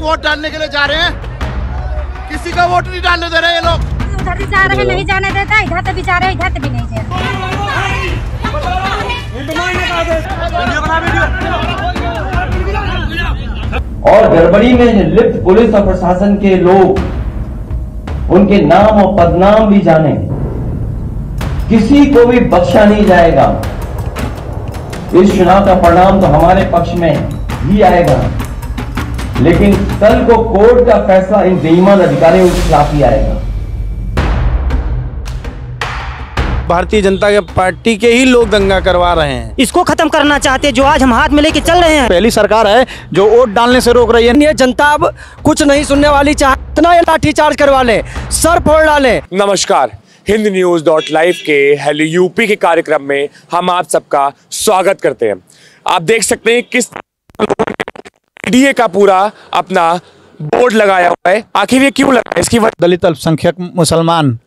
Vote डालने के लिए जा रहे हैं, किसी का वोट नहीं डालने दे रहे ये लोग। उधर भी जा रहे हैं, नहीं जाने देता, इधर से भी जा रहे हैं, इधर से भी नहीं जा रहे। और गड़बड़ी में लिप्त पुलिस और प्रशासन के लोग उनके नाम और पदनाम भी जाने, किसी को भी बख्शा नहीं जाएगा। इस चुनाव का परिणाम तो हमारे पक्ष में ही आएगा, लेकिन कल को कोर्ट का फैसला इन बेईमान अधिकारियों के खिलाफ ही आएगा। भारतीय जनता पार्टी के ही लोग दंगा करवा रहे हैं, इसको खत्म करना चाहते हैं जो आज हम हाथ में लेके चल रहे हैं। पहली सरकार है जो वोट डालने से रोक रही है। ये जनता अब कुछ नहीं सुनने वाली, चाहे इतना ये लाठीचार्ज करवा ले, सर फोड़ डाले। नमस्कार, हिंद न्यूज़.live के हेलो यूपी के कार्यक्रम में हम आप सबका स्वागत करते हैं। आप देख सकते हैं किस पीडीए का पूरा अपना बोर्ड लगाया हुआ है। आखिर ये क्यों लगा है? इसकी वजह दलित अल्पसंख्यक मुसलमान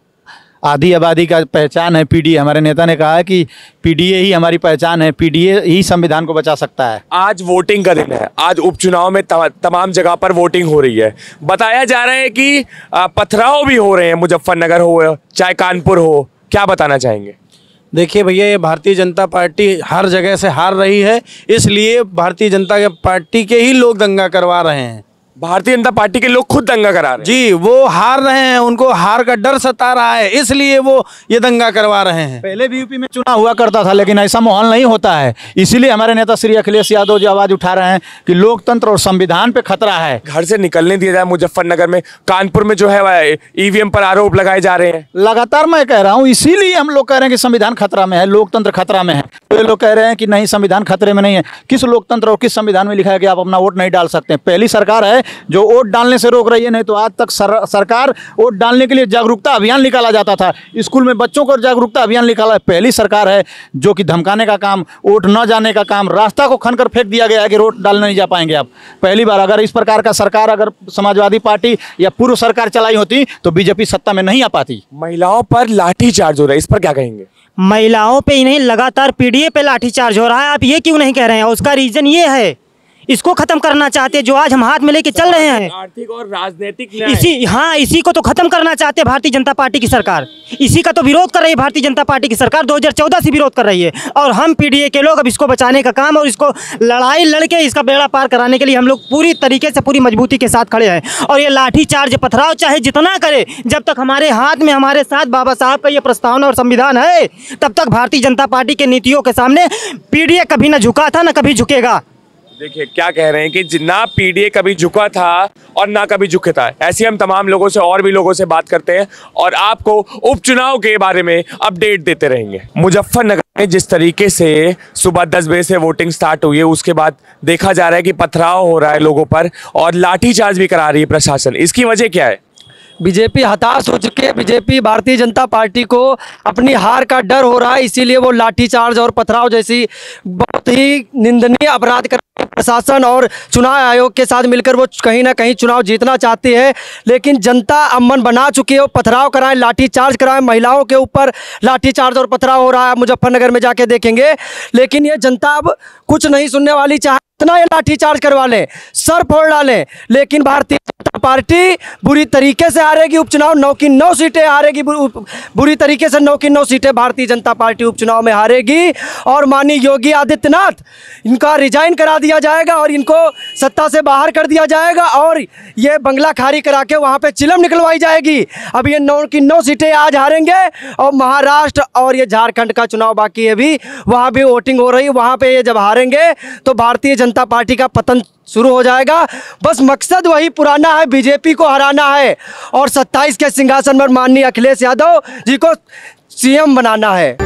आधी आबादी का पहचान है पीडीए। हमारे नेता ने कहा है कि पीडीए ही हमारी पहचान है, पीडीए ही संविधान को बचा सकता है। आज वोटिंग का दिन है। आज उपचुनाव में तमाम जगह पर वोटिंग हो रही है। बताया जा रहा है कि पथराव भी हो रहे हैं, मुजफ्फरनगर हो चाहे कानपुर हो। क्या बताना चाहेंगे? देखिए भैया, ये भारतीय जनता पार्टी हर जगह से हार रही है, इसलिए भारतीय जनता पार्टी के ही लोग दंगा करवा रहे हैं। भारतीय जनता पार्टी के लोग खुद दंगा करा रहे हैं। जी, वो हार रहे हैं, उनको हार का डर सता रहा है, इसलिए वो ये दंगा करवा रहे हैं। पहले भी यूपी में चुनाव हुआ करता था, लेकिन ऐसा माहौल नहीं होता है। इसीलिए हमारे नेता श्री अखिलेश यादव जी आवाज उठा रहे हैं कि लोकतंत्र और संविधान पे खतरा है। घर से निकलने दिया जाए मुजफ्फरनगर में, कानपुर में जो है ईवीएम पर आरोप लगाए जा रहे हैं। लगातार मैं कह रहा हूँ, इसीलिए हम लोग कह रहे हैं कि संविधान खतरा में है, लोकतंत्र खतरा में है। तो ये लोग कह रहे हैं कि नहीं, संविधान खतरे में नहीं है। किस लोकतंत्र और किस संविधान में लिखा है कि आप अपना वोट नहीं डाल सकते? पहली सरकार है जो वोट डालने से रोक रही है। नहीं तो आज तक सरकार वोट डालने के लिए जागरूकता अभियान निकाला जाता था, स्कूल में बच्चों को जागरूकता अभियान निकाला है। पहली सरकार है जो कि धमकाने का काम, वोट न जाने का काम, रास्ता को खनकर फेंक दिया गया है कि वोट डालने नहीं जा पाएंगे आप। पहली बार अगर इस प्रकार का सरकार अगर समाजवादी पार्टी या पूर्व सरकार चलाई होती तो बीजेपी सत्ता में नहीं आ पाती। महिलाओं पर लाठीचार्ज हो रहा है, इस पर क्या कहेंगे? महिलाओं पे ही नहीं, लगातार पीडीए पे लाठीचार्ज हो रहा है। आप ये क्यों नहीं कह रहे हैं? उसका रीजन ये है, इसको खत्म करना चाहते हैं जो आज हम हाथ में लेके चल रहे हैं। आर्थिक और राजनीतिक इसी को तो खत्म करना चाहते हैं भारतीय जनता पार्टी की सरकार। इसी का तो विरोध कर रही है भारतीय जनता पार्टी की सरकार। 2014 से विरोध कर रही है, और हम पीडीए के लोग अब इसको बचाने का काम और इसको लड़ाई लड़के इसका बेड़ा पार कराने के लिए हम लोग पूरी तरीके से, पूरी मजबूती के साथ खड़े हैं। और ये लाठीचार्ज, पथराव चाहे जितना करे, जब तक हमारे हाथ में, हमारे साथ बाबा साहब का ये प्रस्तावना और संविधान है, तब तक भारतीय जनता पार्टी के नीतियों के सामने पीडीए कभी न झुका था, न कभी झुकेगा। देखिए क्या कह रहे हैं कि ना पीडीए कभी झुका था और ना कभी झुके था। ऐसे हम तमाम लोगों से और भी लोगों से बात करते हैं और आपको उपचुनाव के बारे में अपडेट देते रहेंगे। मुजफ्फरनगर में जिस तरीके से सुबह 10 बजे से वोटिंग स्टार्ट हुई है, उसके बाद देखा जा रहा है कि पथराव हो रहा है लोगों पर और लाठीचार्ज भी करा रही है प्रशासन। इसकी वजह क्या है? बीजेपी हताश हो चुके हैं। बीजेपी भारतीय जनता पार्टी को अपनी हार का डर हो रहा है, इसीलिए वो लाठीचार्ज और पथराव जैसी बहुत ही निंदनीय अपराध कर प्रशासन और चुनाव आयोग के साथ मिलकर वो कहीं ना कहीं चुनाव जीतना चाहती है। लेकिन जनता अमन बना चुकी है। वो पथराव कराएं, लाठीचार्ज कराएं, महिलाओं के ऊपर लाठीचार्ज और पथराव हो रहा है। मुजफ्फरनगर में जाके देखेंगे, लेकिन ये जनता अब कुछ नहीं सुनने वाली, चाहे इतना ये लाठीचार्ज करवा लें, सर फोड़ डालें, लेकिन भारतीय जनता पार्टी बुरी तरीके से हारेगी उपचुनाव। 9 की 9 सीटें हारेगी, बुरी तरीके से 9 की 9 सीटें भारतीय जनता पार्टी उपचुनाव में हारेगी। और माननीय योगी आदित्यनाथ, इनका रिजाइन करा दिया जाएगा और इनको सत्ता से बाहर कर दिया जाएगा और ये बंगला खाली करा के वहाँ पे चिलम निकलवाई जाएगी। अब ये 9 की 9 सीटें आज हारेंगे और महाराष्ट्र और ये झारखंड का चुनाव बाकी है, भी वहाँ भी वोटिंग हो रही है। वहाँ पे ये जब हारेंगे तो भारतीय जनता पार्टी का पतन शुरू हो जाएगा। बस मकसद वही पुराना है, बीजेपी को हराना है और 27 के सिंहासन पर माननीय अखिलेश यादव जी को सीएम बनाना है।